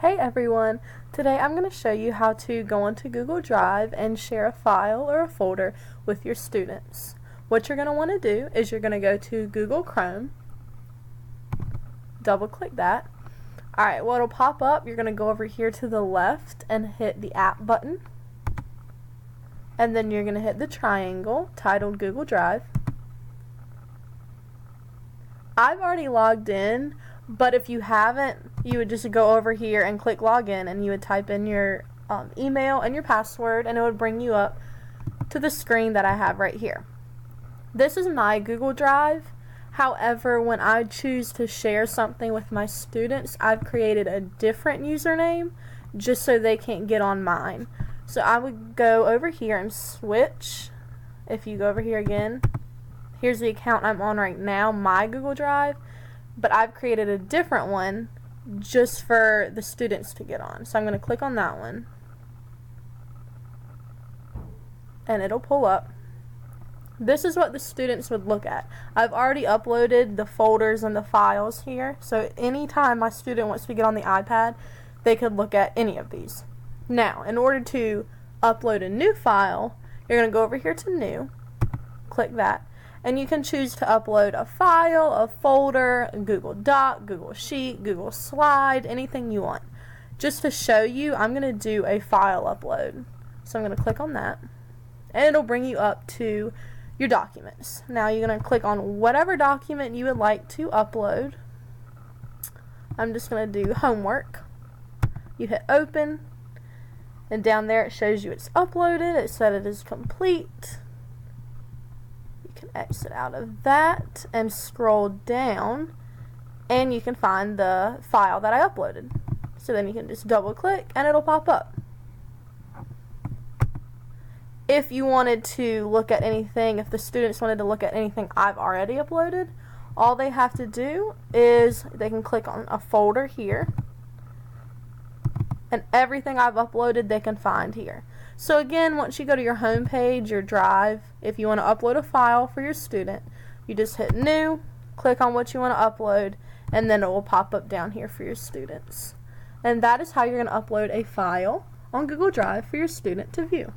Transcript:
Hey everyone! Today I'm going to show you how to go into Google Drive and share a file or a folder with your students. What you're going to want to do is you're going to go to Google Chrome, double click that. Alright, well, it'll pop up. You're going to go over here to the left and hit the app button, and then you're going to hit the triangle titled Google Drive. I've already logged in, but if you haven't, you would just go over here and click login, and you would type in your email and your password, and it would bring you up to the screen that I have right here. This is my Google Drive. However, when I choose to share something with my students, I've created a different username just so they can't get on mine. So I would go over here and switch. If you go over here again, here's the account I'm on right now, my Google Drive, but I've created a different one just for the students to get on. So I'm going to click on that one, and it'll pull up. This is what the students would look at. I've already uploaded the folders and the files here, so anytime my student wants to get on the iPad, they could look at any of these. Now, in order to upload a new file, you're going to go over here to New, click that, and you can choose to upload a file, a folder, a Google Doc, Google Sheet, Google Slide, anything you want. Just to show you, I'm going to do a file upload. So I'm going to click on that, and it'll bring you up to your documents. Now you're going to click on whatever document you would like to upload. I'm just going to do homework. You hit open, and down there it shows you it's uploaded. It said it is complete. You can exit out of that and scroll down, and you can find the file that I uploaded. So then you can just double click and it'll pop up. If you wanted to look at anything, if the students wanted to look at anything I've already uploaded, all they have to do is they can click on a folder here, and everything I've uploaded they can find here. So again, once you go to your home page, your drive, if you want to upload a file for your student, you just hit New, click on what you want to upload, and then it will pop up down here for your students. And that is how you're going to upload a file on Google Drive for your student to view.